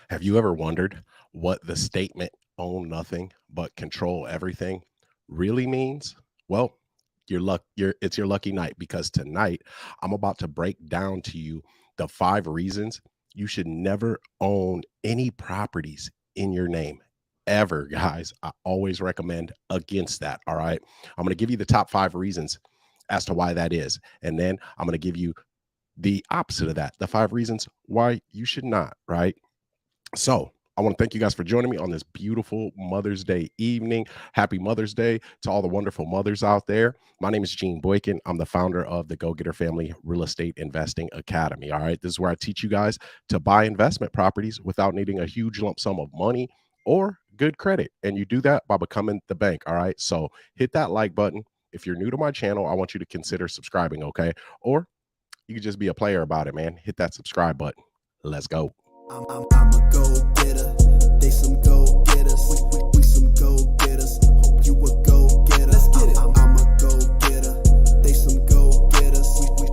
Have you ever wondered what the statement own nothing but control everything really means? Well, it's your lucky night because tonight I'm about to break down to you the 5 reasons you should never own any properties in your name. Ever, guys. I always recommend against that. All right. I'm going to give you the top 5 reasons as to why that is. And then I'm going to give you the opposite of that, the 5 reasons why you should not, right? So I want to thank you guys for joining me on this beautiful Mother's Day evening. Happy Mother's Day to all the wonderful mothers out there. My name is Gene Boykin. I'm the founder of the GoGetter Family Real Estate Investing Academy. All right. This is where I teach you guys to buy investment properties without needing a huge lump sum of money or good credit. And you do that by becoming the bank. All right. So hit that like button. If you're new to my channel, I want you to consider subscribing. Okay. Or you could just be a player about it, man. Hit that subscribe button. Let's go. I'm a go-getter. They some go-getters. We some go-getters. Hope you a go-getter. Let's get it. I'm a go-getter. They some go-getters.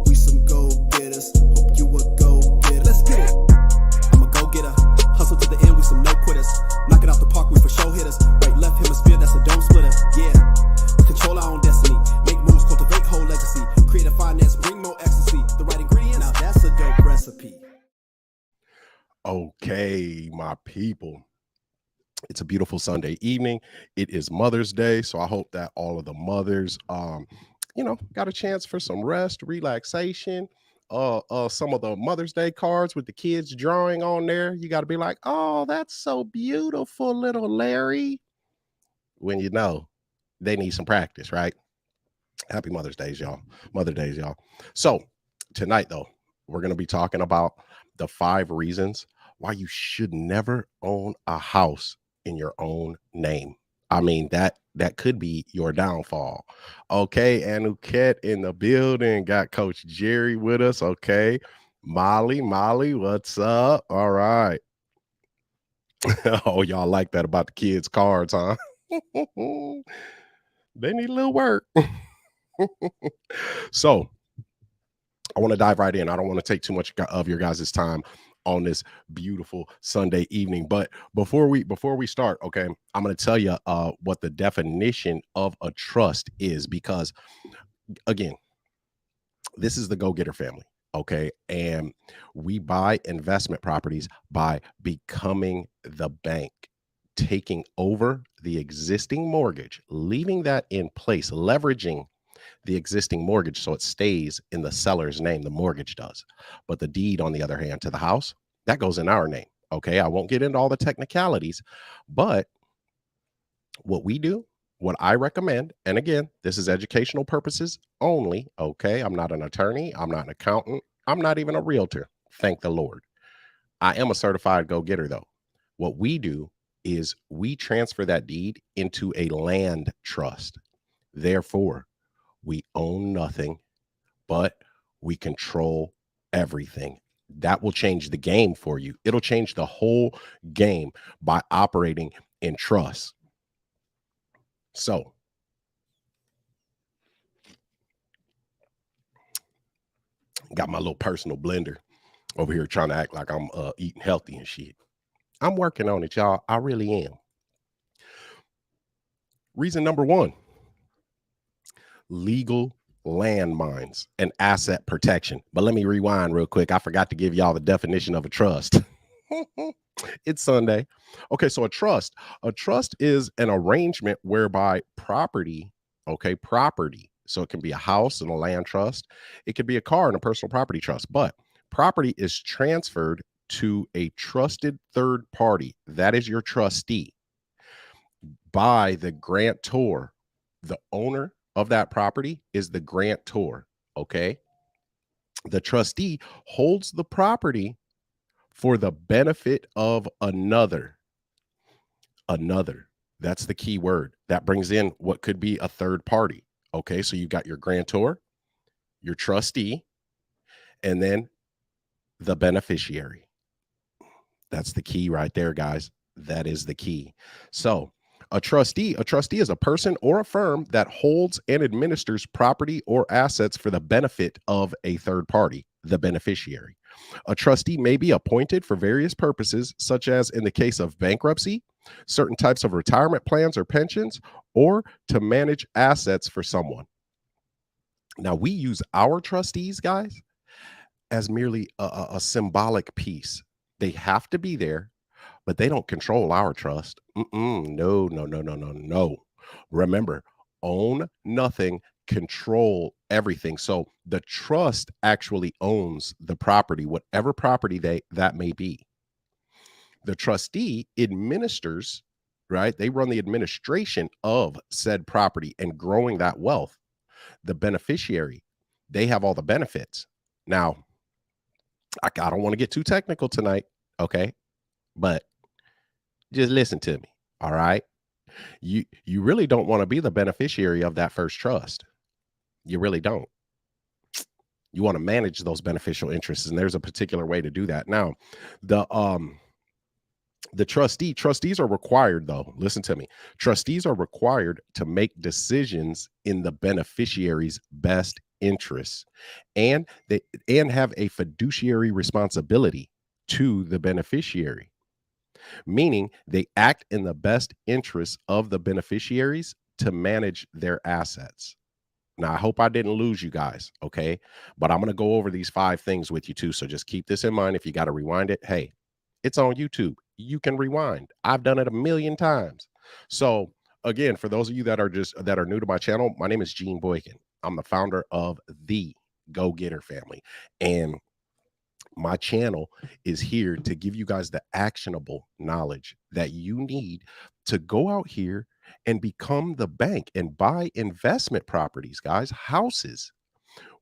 We some go-getters. Hope you a go-getter. Let's get it. I'm a go-getter. Hustle to the end. We some no-quitters. Knock it out the park. We for show hitters. Right, left hemisphere. That's a dome splitter. Yeah. We control our own destiny. Make moves. Cultivate whole legacy. Create a finance. Bring more ecstasy. The right ingredients. Now that's a dope recipe. Okay, my people. It's a beautiful Sunday evening. It is Mother's Day, so I hope that all of the mothers got a chance for some rest, relaxation. Some of the Mother's Day cards with the kids drawing on there. You got to be like, "Oh, that's so beautiful, little Larry." When you know they need some practice, right? Happy Mother's Days, y'all. Mother Days, y'all. So, tonight though, we're going to be talking about the 5 reasons why you should never own a house in your own name. I mean, that could be your downfall. Okay, Anuket in the building. Got Coach Jerry with us. Okay. Molly, what's up? All right. Oh, y'all like that about the kids' cards, huh? They need a little work. So I want to dive right in. I don't want to take too much of your guys' time on this beautiful Sunday evening. But before we start, okay, I'm going to tell you what the definition of a trust is, because again, this is the Go-Getter family, okay, and we buy investment properties by becoming the bank, taking over the existing mortgage, leaving that in place, leveraging the existing mortgage so it stays in the seller's name, the mortgage does. But the deed, on the other hand, to the house, that goes in our name. Okay, I won't get into all the technicalities, but what we do, what I recommend, and again, this is educational purposes only. Okay, I'm not an attorney, I'm not an accountant, I'm not even a realtor. Thank the Lord. I am a certified go-getter though. What we do is we transfer that deed into a land trust. Therefore, we own nothing, but we control everything. That will change the game for you. It'll change the whole game by operating in trust. So, got my little personal blender over here trying to act like I'm eating healthy and shit. I'm working on it, y'all. I really am. Reason number 1, legal landmines and asset protection. But let me rewind real quick. I forgot to give y'all the definition of a trust. It's Sunday. Okay, so a trust is an arrangement whereby property, so it can be a house and a land trust, it could be a car and a personal property trust, but property is transferred to a trusted third party, that is your trustee, by the grantor. The owner of that property is the grantor. Okay, the trustee holds the property for the benefit of another. That's the key word. That brings in what could be a third party. Okay, so you've got your grantor, your trustee, and then the beneficiary. That's the key right there, guys. That is the key. So a trustee is a person or a firm that holds and administers property or assets for the benefit of a third party, the beneficiary. A trustee may be appointed for various purposes, such as in the case of bankruptcy, certain types of retirement plans or pensions, or to manage assets for someone. Now, we use our trustees, guys, as merely a symbolic piece. They have to be there, but they don't control our trust. No, no, no, no, no, no. Remember, own nothing, control everything. So the trust actually owns the property, whatever property that may be. The trustee administers, right? They run the administration of said property and growing that wealth. The beneficiary, they have all the benefits. Now, I don't want to get too technical tonight, okay? But just listen to me, all right? You really don't want to be the beneficiary of that first trust. You really don't. You want to manage those beneficial interests, and there's a particular way to do that. Now, the trustees are required, though. Listen to me. Trustees are required to make decisions in the beneficiary's best interests, and have a fiduciary responsibility to the beneficiary, meaning they act in the best interests of the beneficiaries to manage their assets. Now, I hope I didn't lose you guys, okay? But I'm going to go over these 5 things with you too. So just keep this in mind. If you got to rewind it, hey, it's on YouTube. You can rewind. I've done it a million times. So again, for those of you that are new to my channel, my name is Gene Boykin. I'm the founder of the GoGetter family. And my channel is here to give you guys the actionable knowledge that you need to go out here and become the bank and buy investment properties, guys, houses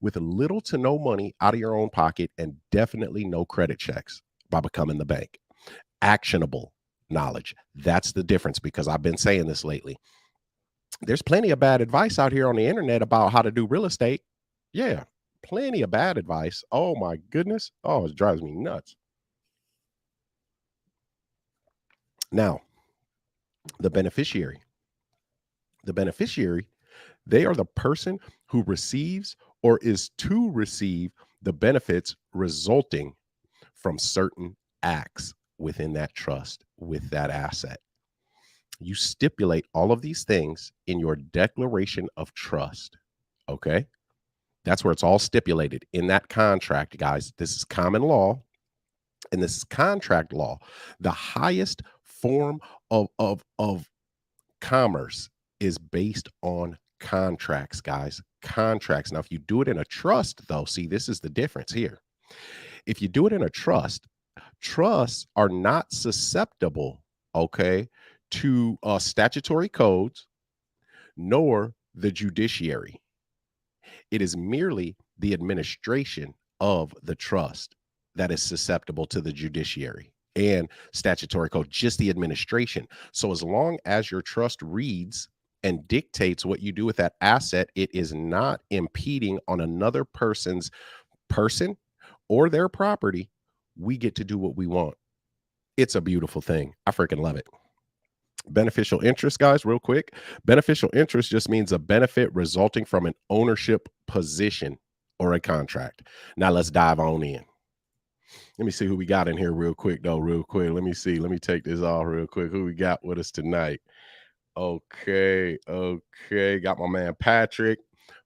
with little to no money out of your own pocket and definitely no credit checks by becoming the bank. Actionable knowledge. That's the difference, because I've been saying this lately. There's plenty of bad advice out here on the internet about how to do real estate. Yeah, plenty of bad advice. Oh my goodness. Oh, it drives me nuts. Now, the beneficiary. The beneficiary, they are the person who receives or is to receive the benefits resulting from certain acts within that trust with that asset. You stipulate all of these things in your declaration of trust. Okay. That's where it's all stipulated in that contract, guys. This is common law and this is contract law. The highest form of commerce is based on contracts, guys. Contracts. Now, if you do it in a trust, though, see, this is the difference here. If you do it in a trust, trusts are not susceptible, okay, to statutory codes nor the judiciary. It is merely the administration of the trust that is susceptible to the judiciary and statutory code, just the administration. So as long as your trust reads and dictates what you do with that asset, it is not impeding on another person's person or their property. We get to do what we want. It's a beautiful thing. I freaking love it. Beneficial interest, guys, real quick. Beneficial interest just means a benefit resulting from an ownership position or a contract. Now let's dive on in. Let me see who we got in here real quick, though, real quick. Let me see. Let me take this off real quick. Who we got with us tonight? Okay. Got my man Patrick,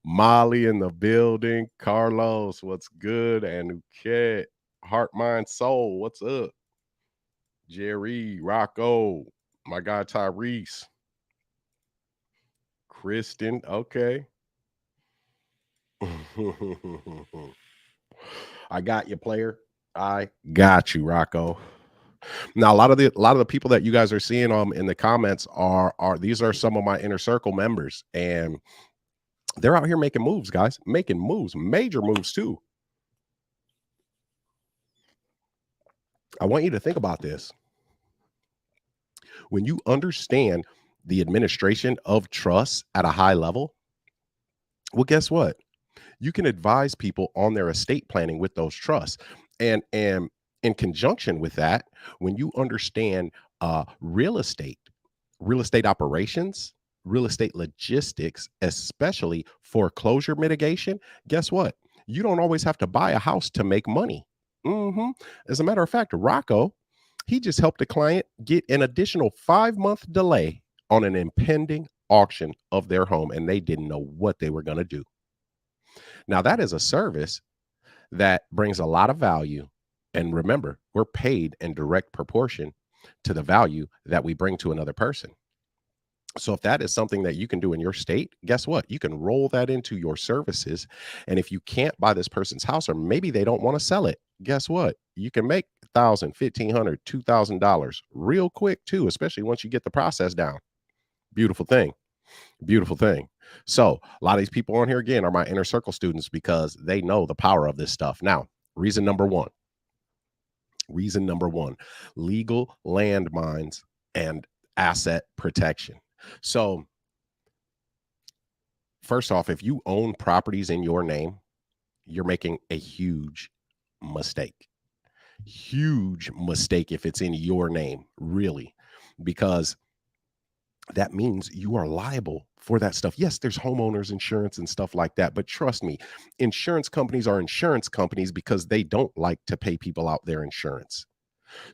Molly in the building, Carlos, what's good? And Uket, Heart, Mind, Soul, what's up? Jerry, Rocco, my guy Tyrese, Kristen, okay. I got you, player. I got you, Rocco. Now, a lot of the people that you guys are seeing in the comments are these are some of my inner circle members, and they're out here making moves, guys, making moves, major moves too. I want you to think about this. When you understand the administration of trusts at a high level, well, guess what? You can advise people on their estate planning with those trusts. And in conjunction with that, when you understand real estate operations, real estate logistics, especially foreclosure mitigation, guess what? You don't always have to buy a house to make money. Hmm. As a matter of fact, Rocco, he just helped a client get an additional 5-month delay on an impending auction of their home, and they didn't know what they were going to do. Now, that is a service that brings a lot of value. And remember, we're paid in direct proportion to the value that we bring to another person. So if that is something that you can do in your state, guess what? You can roll that into your services. And if you can't buy this person's house, or maybe they don't want to sell it, guess what? You can make $1,000, $1,500, $2,000 real quick too, especially once you get the process down. Beautiful thing. Beautiful thing. So a lot of these people on here again are my inner circle students because they know the power of this stuff. Now, reason number one, reason number one, legal landmines and asset protection. So first off, if you own properties in your name, you're making a huge mistake. Huge mistake if it's in your name, really, because that means you are liable for that stuff. Yes, there's homeowners insurance and stuff like that, but trust me, insurance companies are insurance companies because they don't like to pay people out their insurance.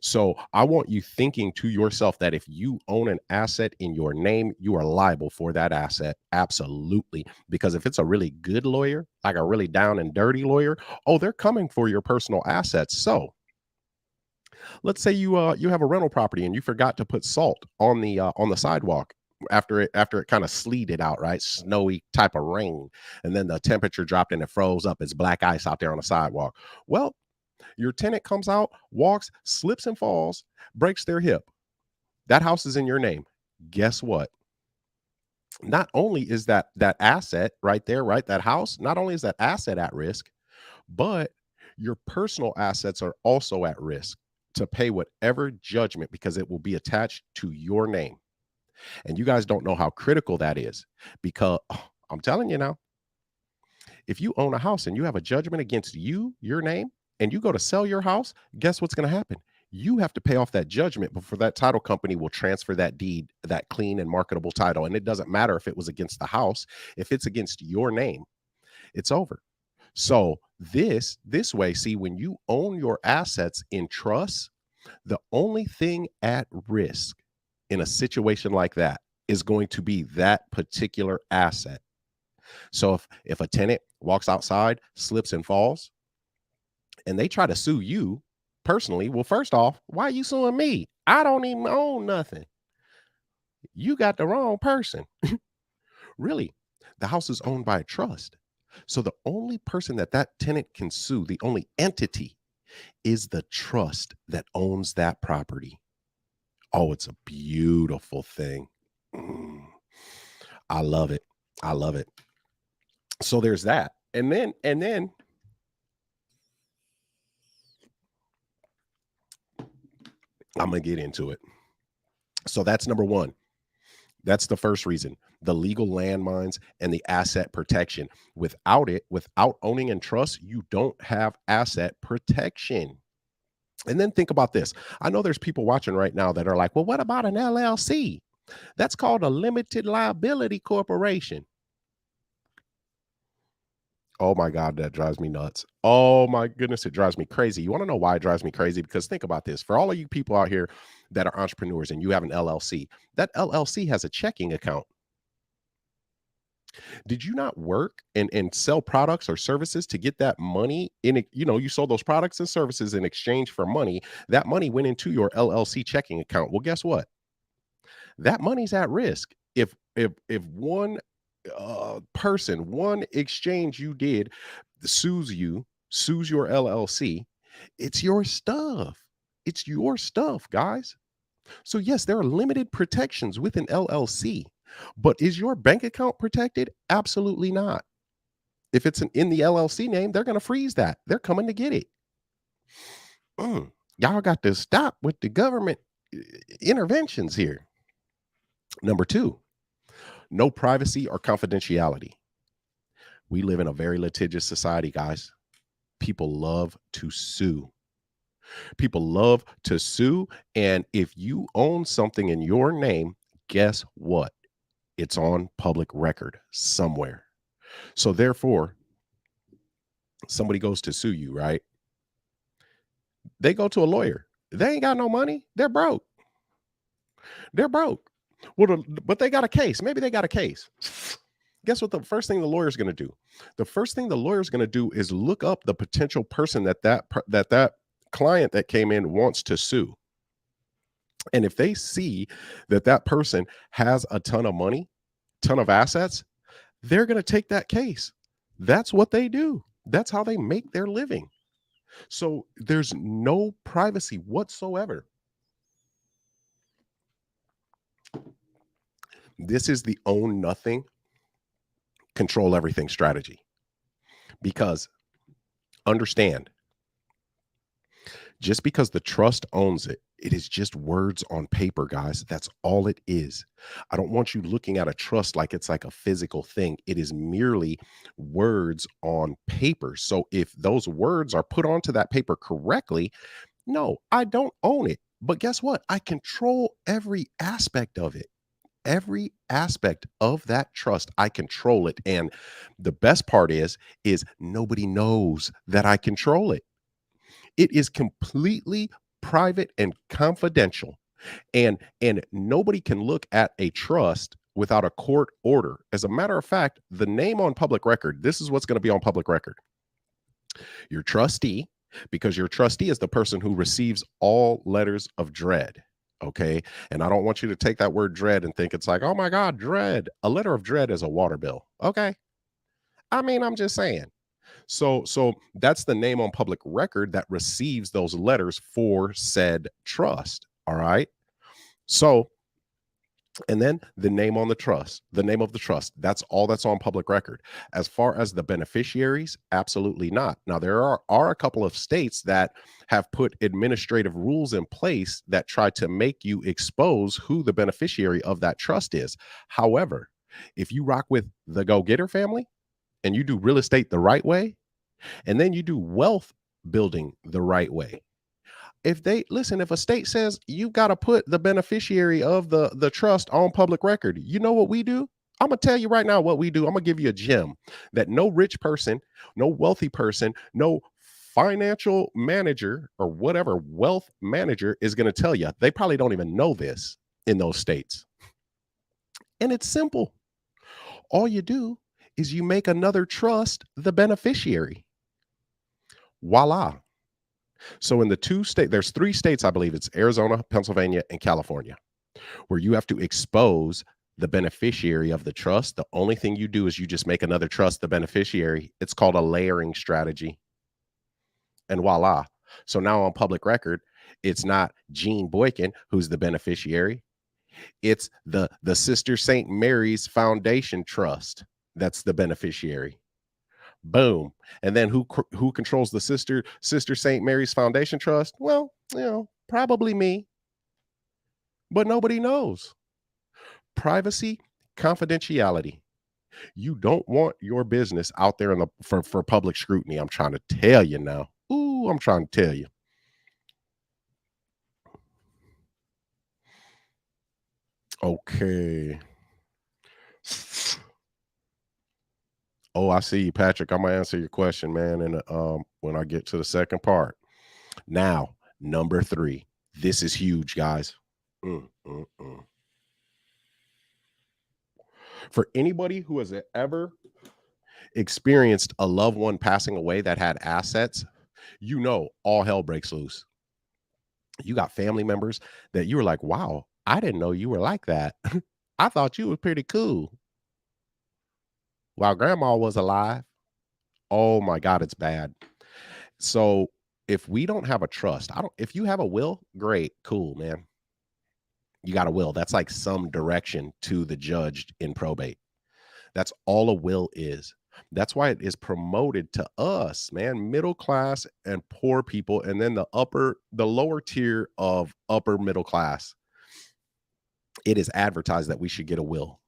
So I want you thinking to yourself that if you own an asset in your name, you are liable for that asset. Absolutely. Because if it's a really good lawyer, like a really down and dirty lawyer, oh, they're coming for your personal assets. So let's say you have a rental property and you forgot to put salt on the sidewalk after it kind of sleeted out, right? Snowy type of rain. And then the temperature dropped and it froze up. It's black ice out there on the sidewalk. Well, your tenant comes out, walks, slips and falls, breaks their hip. That house is in your name. Guess what? Not only is that asset right there, right? That house, not only is that asset at risk, but your personal assets are also at risk to pay whatever judgment because it will be attached to your name. And you guys don't know how critical that is because I'm telling you now, if you own a house and you have a judgment against you, your name, and you go to sell your house, guess what's going to happen? You have to pay off that judgment before that title company will transfer that deed, that clean and marketable title. And it doesn't matter if it was against the house, if it's against your name, it's over. So this way, see, when you own your assets in trust, the only thing at risk in a situation like that is going to be that particular asset. So if a tenant walks outside, slips and falls, and they try to sue you personally, well, first off, why are you suing me? I don't even own nothing. You got the wrong person. Really, the house is owned by a trust. So the only person that tenant can sue, the only entity, is the trust that owns that property. Oh, it's a beautiful thing. Mm, I love it. I love it. So there's that. And then I'm going to get into it. So that's number one. That's the first reason, the legal landmines and the asset protection. Without it, without owning and trust, you don't have asset protection. And then think about this. I know there's people watching right now that are like, well, what about an LLC? That's called a limited liability corporation. Oh my God, that drives me nuts. Oh my goodness, it drives me crazy. You want to know why it drives me crazy? Because think about this. For all of you people out here that are entrepreneurs and you have an LLC, that LLC has a checking account. Did you not work and sell products or services to get that money in it? You know, you sold those products and services in exchange for money. That money went into your LLC checking account. Well, guess what? That money's at risk. If one person, one exchange you did sues you, sues your LLC, it's your stuff. It's your stuff, guys. So yes, there are limited protections with an LLC, but is your bank account protected? Absolutely not. If it's in the LLC name, they're going to freeze that. They're coming to get it. Y'all got to stop with the government interventions here. Number two, no privacy or confidentiality. We live in a very litigious society, guys. People love to sue. People love to sue. And if you own something in your name, guess what? It's on public record somewhere. So therefore, somebody goes to sue you, right? They go to a lawyer. They ain't got no money. They're broke. They're broke. Well, but they got a case. Maybe they got a case. Guess what? The first thing the lawyer's going to do. The first thing the lawyer's going to do is look up the potential person that client that came in wants to sue. And if they see that that person has a ton of money, ton of assets, they're going to take that case. That's what they do. That's how they make their living. So there's no privacy whatsoever. This is the own nothing, control everything strategy. Because understand, just because the trust owns it, it is just words on paper, guys. That's all it is. I don't want you looking at a trust like it's like a physical thing. It is merely words on paper. So if those words are put onto that paper correctly, no, I don't own it. But guess what? I control every aspect of it. Every aspect of that trust, I control it. And the best part is nobody knows that I control it. It is completely private and confidential. And nobody can look at a trust without a court order. As a matter of fact, the name on public record, this is what's going to be on public record. Your trustee, because your trustee is the person who receives all letters of dread. Okay. And I don't want you to take that word dread and think it's like, oh my God, dread. A letter of dread is a water bill. Okay. I mean, I'm just saying. So that's the name on public record that receives those letters for said trust. All right. So, and then the name on the trust, the name of the trust, that's all that's on public record. As far as the beneficiaries, absolutely not. Now, there are a couple of states that have put administrative rules in place that try to make you expose who the beneficiary of that trust is. However, if you rock with the GoGetter family and you do real estate the right way, and then you do wealth building the right way, if a state says you got to put the beneficiary of the trust on public record, you know what we do? I'm going to tell you right now what we do. I'm going to give you a gem that no rich person, no wealthy person, no financial manager or whatever wealth manager is going to tell you. They probably don't even know this in those states. And it's simple. All you do is you make another trust the beneficiary. Voila. So in the there's 3 states, I believe it's Arizona, Pennsylvania, and California, where you have to expose the beneficiary of the trust. The only thing you do is you just make another trust the beneficiary. It's called a layering strategy. And voila. So now on public record, it's not Gene Boykin who's the beneficiary. It's the Sister St. Mary's Foundation Trust that's the beneficiary. Boom. And then who controls the Sister St. Mary's Foundation Trust? Well, probably me. But nobody knows. Privacy, confidentiality. You don't want your business out there for public scrutiny. I'm trying to tell you now. Ooh, I'm trying to tell you. Okay. Oh, I see you, Patrick. I'm gonna answer your question, man. And when I get to the second part. Now, number 3. This is huge, guys. For anybody who has ever experienced a loved one passing away that had assets, all hell breaks loose. You got family members that you were like, wow, I didn't know you were like that. I thought you were pretty cool while grandma was alive. Oh my God, it's bad. So if we don't have a trust, if you have a will, great, cool, man. You got a will. That's like some direction to the judge in probate. That's all a will is. That's why it is promoted to us, man, middle class and poor people, and then the lower tier of upper middle class. It is advertised that we should get a will.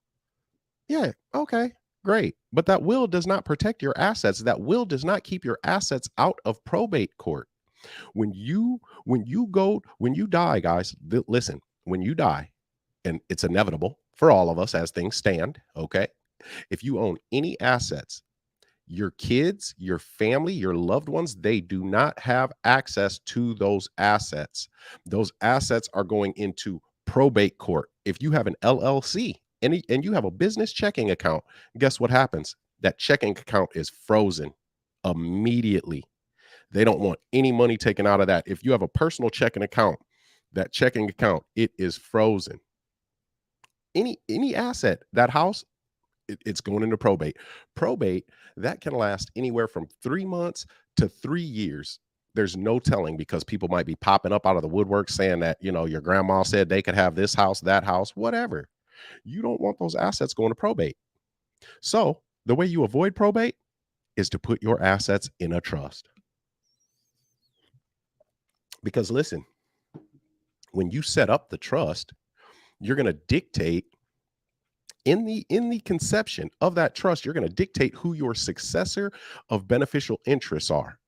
Yeah, okay, great. But that will does not protect your assets. That will does not keep your assets out of probate court. When you die, guys, listen, when you die, and it's inevitable for all of us as things stand, okay? If you own any assets, Your kids, your family, your loved ones, they do not have access to those assets. Those assets are going into probate court. If you have an LLC and you have a business checking account, guess what happens? That checking account is frozen immediately. They don't want any money taken out of that. If you have a personal checking account, that checking account, it is frozen. Any asset, that house, it's going into probate. Probate, that can last anywhere from 3 months to 3 years. There's no telling, because people might be popping up out of the woodwork saying that, your grandma said they could have this house, that house, whatever. You don't want those assets going to probate. So the way you avoid probate is to put your assets in a trust. Because listen, when you set up the trust, you're going to dictate in the conception of that trust, you're going to dictate who your successor of beneficial interests are.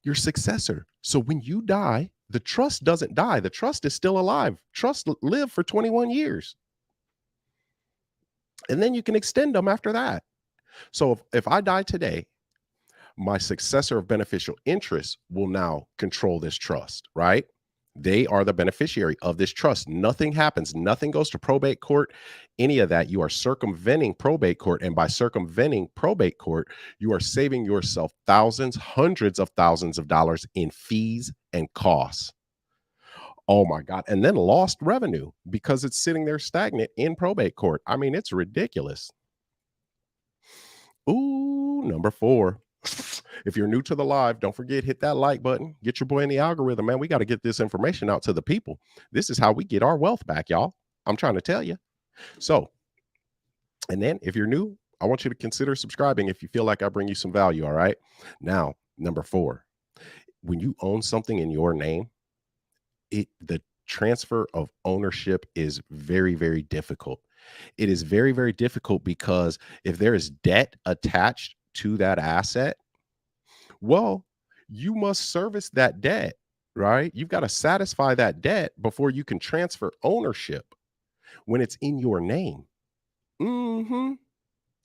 Your successor. So when you die, the trust doesn't die. The trust is still alive. Trust live for 21 years. And then you can extend them after that. So if I die today, my successor of beneficial interests will now control this trust, right? They are the beneficiary of this trust. Nothing happens. Nothing goes to probate court, any of that. You are circumventing probate court. And by circumventing probate court, you are saving yourself thousands, hundreds of thousands of dollars in fees and costs. Oh my God. And then lost revenue because it's sitting there stagnant in probate court. I mean, it's ridiculous. Ooh, number 4. If you're new to the live, don't forget, hit that like button. Get your boy in the algorithm, man. We got to get this information out to the people. This is how we get our wealth back, y'all. I'm trying to tell you. So, and then if you're new, I want you to consider subscribing if you feel like I bring you some value. All right. Now, number 4, when you own something in your name, the transfer of ownership is very, very difficult. It is very, very difficult because if there is debt attached to that asset, well, you must service that debt, right? You've got to satisfy that debt before you can transfer ownership when it's in your name.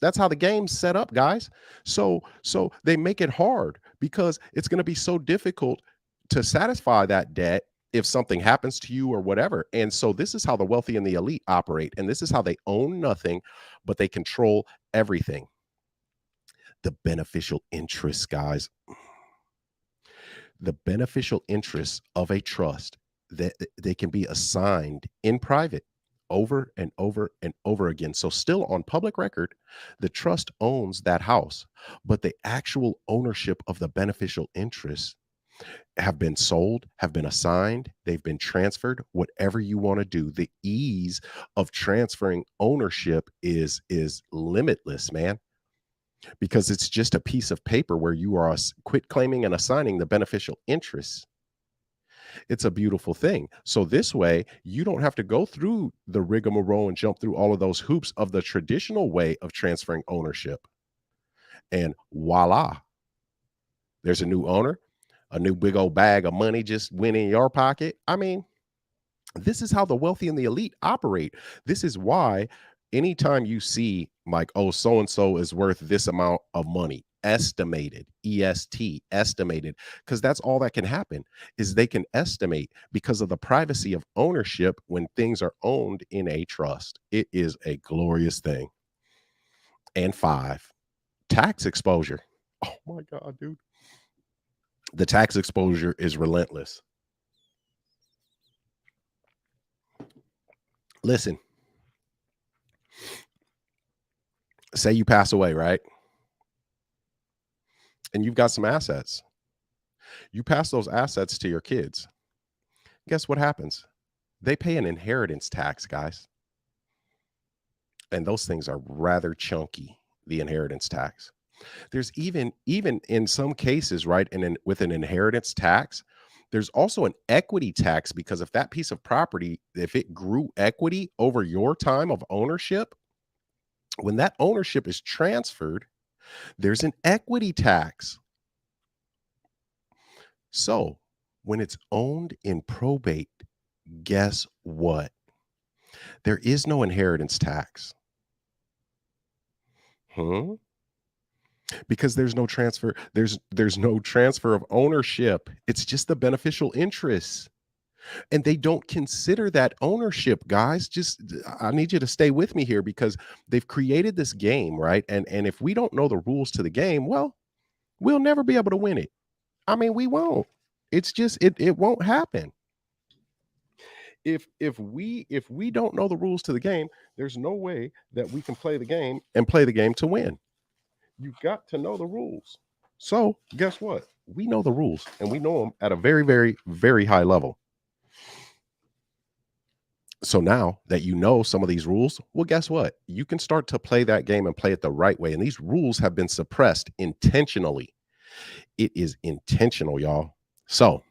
That's how the game's set up, guys. So they make it hard because it's going to be so difficult to satisfy that debt if something happens to you or whatever. And so this is how the wealthy and the elite operate. And this is how they own nothing, but they control everything. The beneficial interests, guys. The beneficial interests of a trust, that they can be assigned in private over and over and over again. So still on public record, the trust owns that house, but the actual ownership of the beneficial interests have been sold, have been assigned, they've been transferred, whatever you want to do. The ease of transferring ownership is limitless, man, because it's just a piece of paper where you are quit claiming and assigning the beneficial interests. It's a beautiful thing. So this way, you don't have to go through the rigmarole and jump through all of those hoops of the traditional way of transferring ownership. And voila, there's a new owner, a new big old bag of money just went in your pocket. I mean, this is how the wealthy and the elite operate. This is why anytime you see like, oh, so-and-so is worth this amount of money, estimated, EST, estimated, because that's all that can happen is they can estimate because of the privacy of ownership when things are owned in a trust. It is a glorious thing. And 5, tax exposure. Oh my God, dude. The tax exposure is relentless. Listen, say you pass away, right? And you've got some assets. You pass those assets to your kids. Guess what happens? They pay an inheritance tax, guys. And those things are rather chunky, the inheritance tax. There's even in some cases, right? And with an inheritance tax, there's also an equity tax, because if that piece of property, if it grew equity over your time of ownership, when that ownership is transferred, there's an equity tax. So when it's owned in probate, guess what? There is no inheritance tax. because there's no transfer of ownership. It's just the beneficial interests. And they don't consider that ownership, guys. Just I need you to stay with me here because they've created this game, right? And if we don't know the rules to the game, well, we'll never be able to win it. I mean, we won't. It's just it won't happen. If we don't know the rules to the game, there's no way that we can play the game and play the game to win. You've got to know the rules. So, guess what? We know the rules and we know them at a very, very, very high level. So now that you know some of these rules, well, guess what? You can start to play that game and play it the right way. And these rules have been suppressed intentionally. It is intentional, y'all. So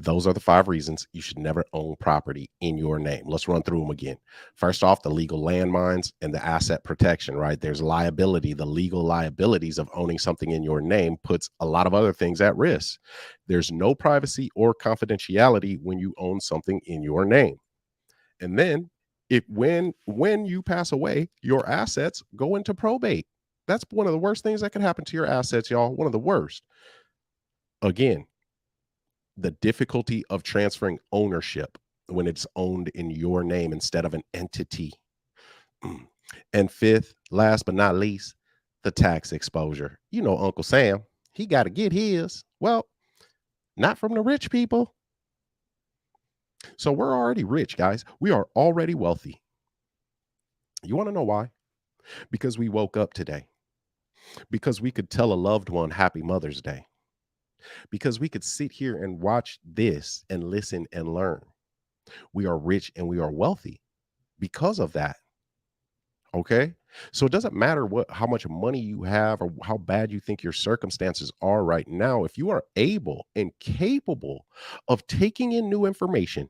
those are the 5 reasons you should never own property in your name. Let's run through them again. First off, the legal landmines and the asset protection, right? There's liability. The legal liabilities of owning something in your name puts a lot of other things at risk. There's no privacy or confidentiality when you own something in your name. And then when you pass away, your assets go into probate. That's one of the worst things that could happen to your assets, y'all. One of the worst. Again, the difficulty of transferring ownership when it's owned in your name instead of an entity. And fifth, last but not least, the tax exposure. You know, Uncle Sam, he got to get his. Well, not from the rich people. So we're already rich, guys. We are already wealthy. You want to know why? Because we woke up today. Because we could tell a loved one Happy Mother's Day. Because we could sit here and watch this and listen and learn. We are rich and we are wealthy because of that. Okay. So it doesn't matter how much money you have or how bad you think your circumstances are right now. If you are able and capable of taking in new information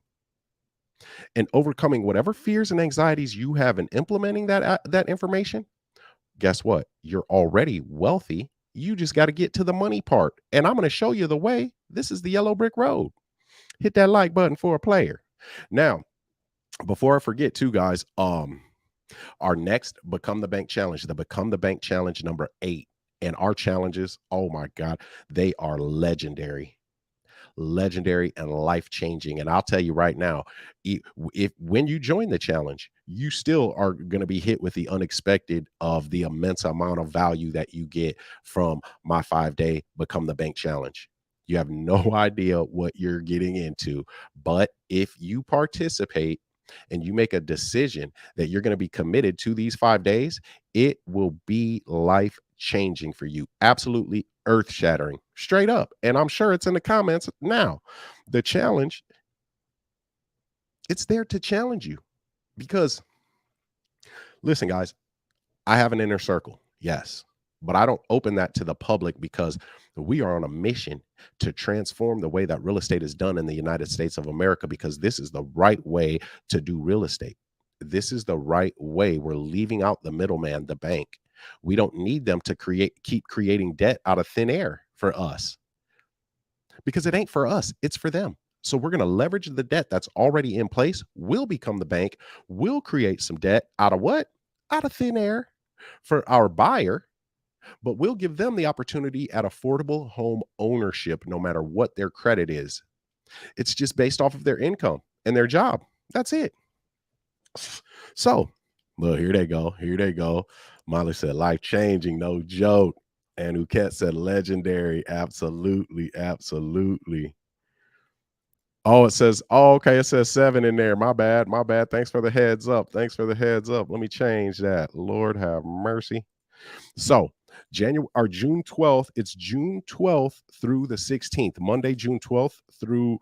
and overcoming whatever fears and anxieties you have and implementing that information, guess what? You're already wealthy. You just got to get to the money part. And I'm going to show you the way. This is the yellow brick road. Hit that like button for a player. Now, before I forget too, guys, our next Become the Bank challenge, the Become the Bank challenge number 8. And our challenges, oh my God, they are legendary and life-changing. And I'll tell you right now, if when you join the challenge, you still are going to be hit with the unexpected of the immense amount of value that you get from my 5-day Become the Bank challenge. You have no idea what you're getting into, but if you participate and you make a decision that you're going to be committed to these 5 days, it will be life changing for you. Absolutely earth shattering, straight up. And I'm sure it's in the comments now. The challenge, it's there to challenge you because listen, guys, I have an inner circle. Yes. But I don't open that to the public because we are on a mission to transform the way that real estate is done in the United States of America, because this is the right way to do real estate. This is the right way. We're leaving out the middleman, the bank. We don't need them to keep creating debt out of thin air for us because it ain't for us. It's for them. So we're going to leverage the debt that's already in place. We'll become the bank. We'll create some debt out of what? Out of thin air for our buyer, but we'll give them the opportunity at affordable home ownership, no matter what their credit is. It's just based off of their income and their job. That's it. So, well, here they go. Here they go. Molly said, life changing, no joke. And Uket said, legendary. Absolutely. Absolutely. Oh, it says, oh, okay. It says 7 in there. My bad. My bad. Thanks for the heads up. Thanks for the heads up. Let me change that. Lord have mercy. So, June 12th, it's June 12th through the 16th, Monday, June 12th through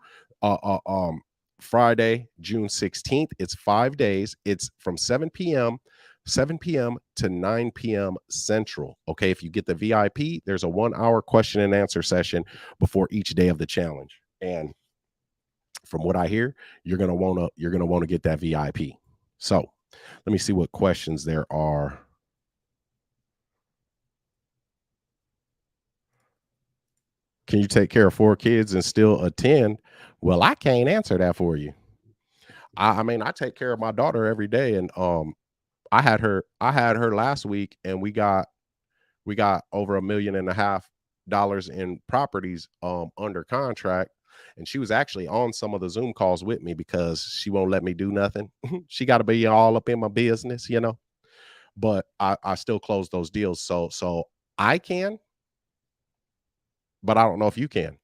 Friday, June 16th. It's 5 days. It's from 7 p.m. to 9 p.m. Central. Okay. If you get the VIP, there's a 1-hour question and answer session before each day of the challenge. And from what I hear, you're gonna wanna get that VIP. So let me see what questions there are. Can you take care of 4 kids and still attend? Well, I can't answer that for you. I mean, I take care of my daughter every day, and I had her last week, and we got We got over $1.5 million in properties under contract. And she was actually on some of the Zoom calls with me because she won't let me do nothing. She got to be all up in my business, you know. But I still close those deals. So I can, but I don't know if you can.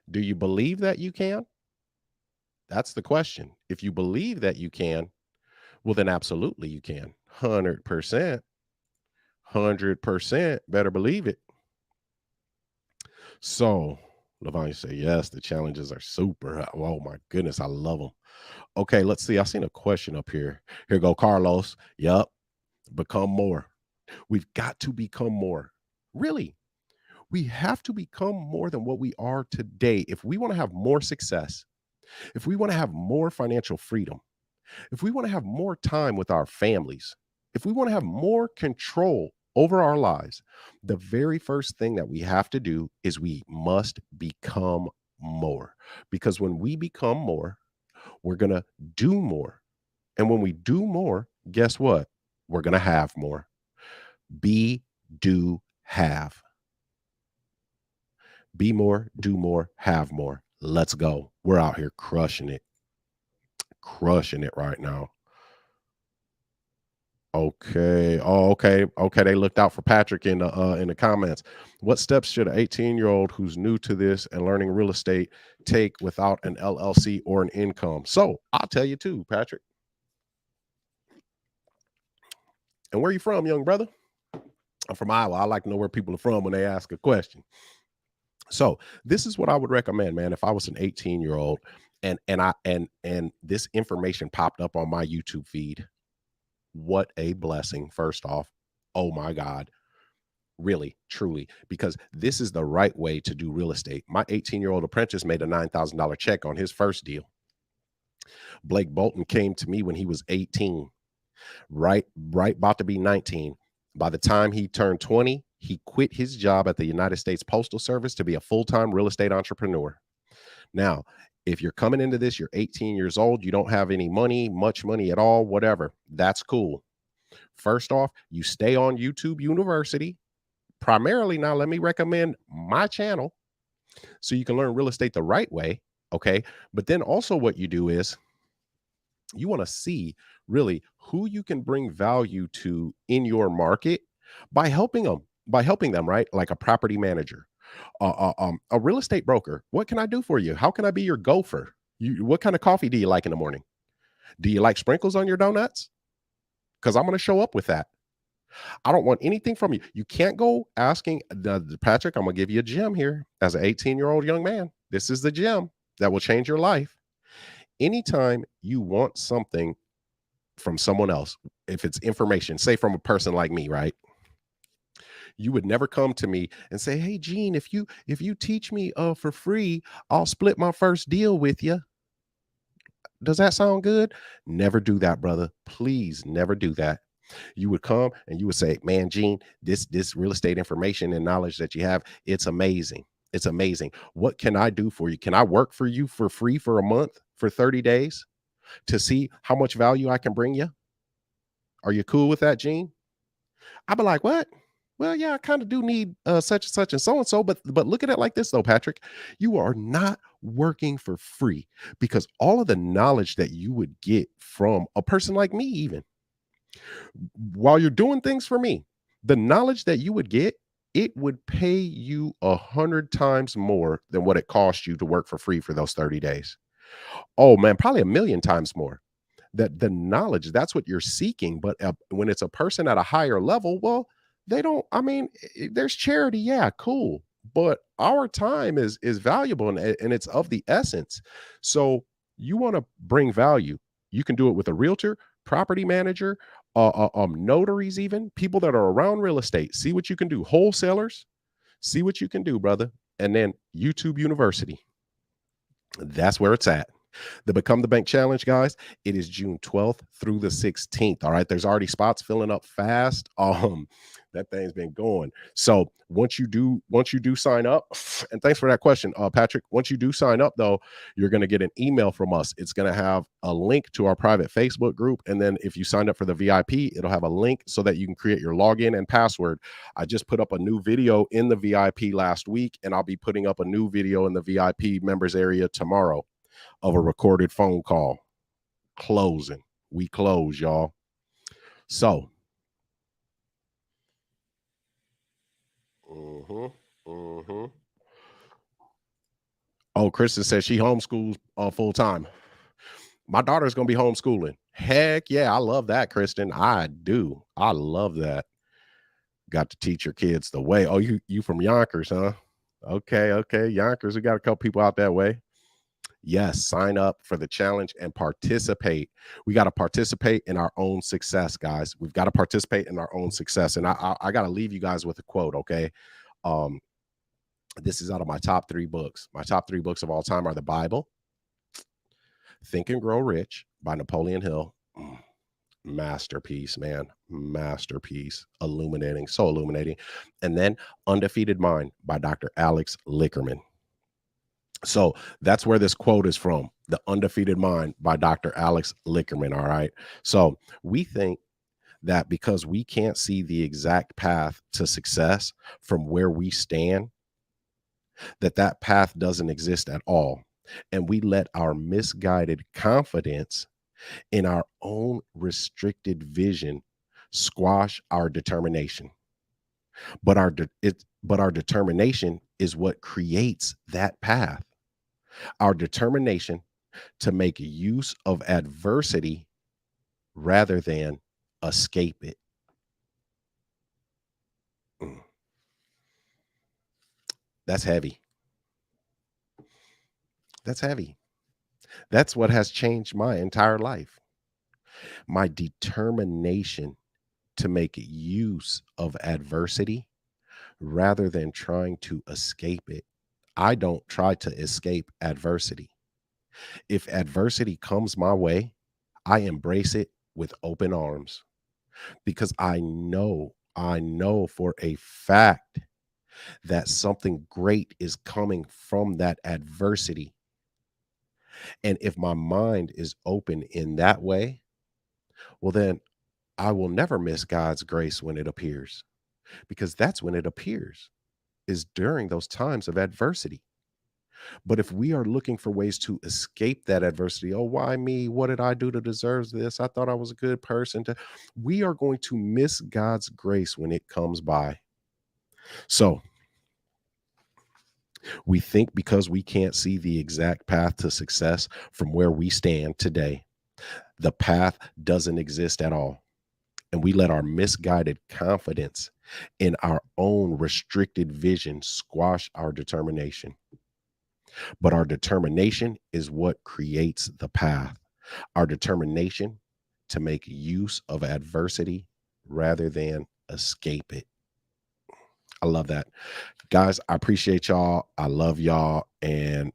Do you believe that you can? That's the question. If you believe that you can, well, then absolutely you can. 100%. 100%. Better believe it. So, Levine say, yes, the challenges are super. Oh my goodness, I love them. Okay, let's see. I seen a question up here. Here go Carlos. Yup. Become more. We've got to become more. Really, we have to become more than what we are today. If we want to have more success, if we want to have more financial freedom, if we want to have more time with our families, if we want to have more control over our lives, the very first thing that we have to do is we must become more. Because when we become more, we're going to do more. And when we do more, guess what? We're going to have more. Be, do, have. Be more, do more, have more. Let's go. We're out here crushing it right now. Okay. Oh, okay. Okay. They looked out for Patrick in the comments. What steps should an 18-year-old who's new to this and learning real estate take without an LLC or an income? So I'll tell you too, Patrick. And where are you from, young brother? I'm from Iowa. I like to know where people are from when they ask a question. So this is what I would recommend, man. If I was an 18-year-old and this information popped up on my YouTube feed, what a blessing. First off, oh my God, really, truly, because this is the right way to do real estate. My 18-year-old apprentice made a $9,000 check on his first deal. Blake Bolton came to me when he was 18, right about to be 19. By the time he turned 20, he quit his job at the United States Postal Service to be a full-time real estate entrepreneur. Now, if you're coming into this, you're 18 years old, you don't have any money, much money at all, whatever, that's cool. First off, you stay on YouTube University. Primarily, now let me recommend my channel so you can learn real estate the right way, okay? But then also what you do is you want to see really who you can bring value to in your market by helping them, right? Like a property manager, a real estate broker. What can I do for you? How can I be your gopher? What kind of coffee do you like in the morning? Do you like sprinkles on your donuts? Because I'm going to show up with that. I don't want anything from you. You can't go asking Patrick, I'm going to give you a gem here as an 18-year-old young man. This is the gem that will change your life. Anytime you want something from someone else, if it's information, say from a person like me, right? You would never come to me and say, hey, Gene, if you teach me for free, I'll split my first deal with you. Does that sound good? Never do that, brother. Please never do that. You would come and you would say, man, Gene, this real estate information and knowledge that you have, it's amazing. It's amazing. What can I do for you? Can I work for you for free for a month, for 30 days to see how much value I can bring you? Are you cool with that, Gene? I'd be like, what? Well, yeah, I kind of do need such and such and so, but look at it like this though, Patrick, you are not working for free, because all of the knowledge that you would get from a person like me, even while you're doing things for me, the knowledge that you would get, it would pay you 100 times more than what it cost you to work for free for those 30 days. Oh man, probably 1,000,000 times more. That the knowledge, that's what you're seeking. But when it's a person at a higher level, well, they don't, I mean, there's charity. Yeah, cool. But our time is valuable and it's of the essence. So you want to bring value. You can do it with a realtor, property manager, notaries, even people that are around real estate. See what you can do. Wholesalers, see what you can do, brother. And then YouTube University. That's where it's at. The Become the Bank Challenge, guys, it is June 12th through the 16th. All right. There's already spots filling up fast. That thing's been going. So once you do sign up, and thanks for that question, Patrick. Once you do sign up, though, you're going to get an email from us. It's going to have a link to our private Facebook group. And then if you sign up for the VIP, it'll have a link so that you can create your login and password. I just put up a new video in the VIP last week, and I'll be putting up a new video in the VIP members area tomorrow of a recorded phone call closing. We close, y'all. So, oh, Kristen says she homeschools full time. My daughter's gonna be homeschooling. Heck yeah, I love that, Kristen. I do. I love that. Got to teach your kids the way. Oh, you from Yonkers, huh? Okay. Yonkers, we got a couple people out that way. Yes, sign up for the challenge and participate. We got to participate in our own success, guys. We've got to participate in our own success. And I got to leave you guys with a quote, okay? This is out of my top 3 books. My top 3 books of all time are the Bible, Think and Grow Rich by Napoleon Hill. Masterpiece, man. Masterpiece. Illuminating, so illuminating. And then Undefeated Mind by Dr. Alex Lickerman. So that's where this quote is from, The Undefeated Mind by Dr. Alex Lickerman. All right. So we think that because we can't see the exact path to success from where we stand, that path doesn't exist at all. And we let our misguided confidence in our own restricted vision squash our determination. But our determination is what creates that path. Our determination to make use of adversity rather than escape it. That's heavy. That's heavy. That's what has changed my entire life. My determination to make use of adversity rather than trying to escape it. I don't try to escape adversity. If adversity comes my way, I embrace it with open arms because I know for a fact that something great is coming from that adversity. And if my mind is open in that way, well, then I will never miss God's grace when it appears, because that's when it appears, is during those times of adversity. But if we are looking for ways to escape that adversity, oh, why me? What did I do to deserve this? I thought I was a good person. We are going to miss God's grace when it comes by. So we think because we can't see the exact path to success from where we stand today, the path doesn't exist at all. And we let our misguided confidence in our own restricted vision squash our determination. But our determination is what creates the path. Our determination to make use of adversity rather than escape it. I love that. Guys, I appreciate y'all. I love y'all. And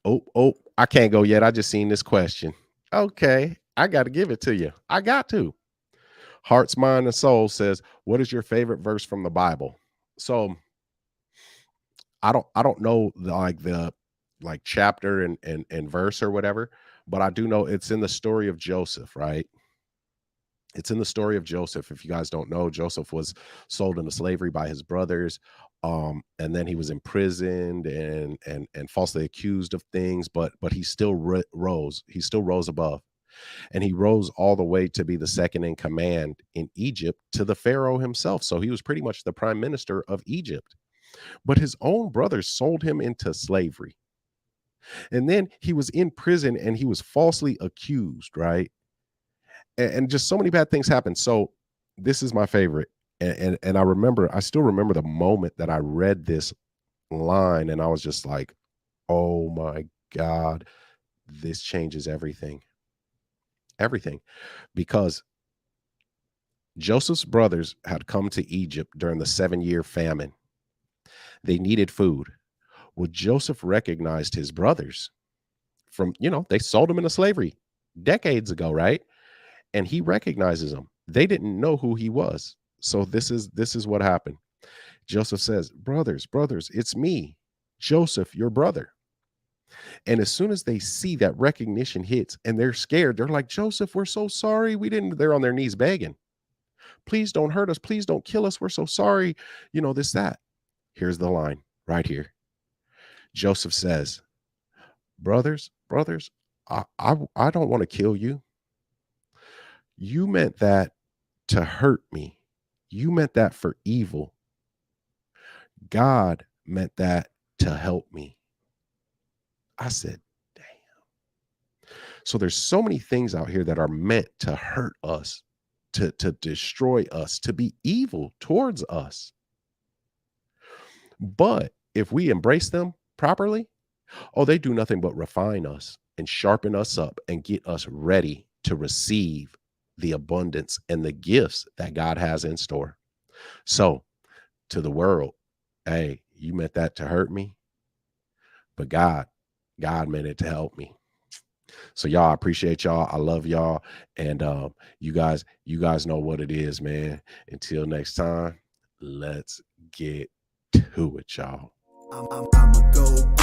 I can't go yet. I just seen this question. Okay, I got to give it to you. I got to. Hearts, Mind, and Soul says, what is your favorite verse from the Bible? So I don't know the chapter and verse or whatever, but I do know it's in the story of Joseph, right? It's in the story of Joseph. If you guys don't know, Joseph was sold into slavery by his brothers. And then he was imprisoned and falsely accused of things, but he still rose. He still rose above. And he rose all the way to be the second in command in Egypt to the Pharaoh himself. So he was pretty much the prime minister of Egypt. But his own brothers sold him into slavery. And then he was in prison and he was falsely accused, right? And just so many bad things happened. So this is my favorite. And I still remember the moment that I read this line and I was just like, oh my God, this changes everything. Everything. Because Joseph's brothers had come to Egypt during the 7-year famine. They needed food. Well, Joseph recognized his brothers from, they sold him into slavery decades ago, right? And he recognizes them. They didn't know who he was. So this is what happened. Joseph says, brothers, it's me, Joseph, your brother. And as soon as they see that recognition hits and they're scared, they're like, Joseph, we're so sorry. We didn't, they're on their knees begging. Please don't hurt us. Please don't kill us. We're so sorry. This, that. Here's the line right here. Joseph says, brothers, I don't want to kill you. You meant that to hurt me. You meant that for evil. God meant that to help me. I said, damn. So there's so many things out here that are meant to hurt us, to destroy us, to be evil towards us. But if we embrace them properly, they do nothing but refine us and sharpen us up and get us ready to receive the abundance and the gifts that God has in store. So to the world, hey, you meant that to hurt me, but God meant it to help me. So y'all, I appreciate y'all. I love y'all. And you guys know what it is, man. Until next time, let's get to it, y'all. I'm a go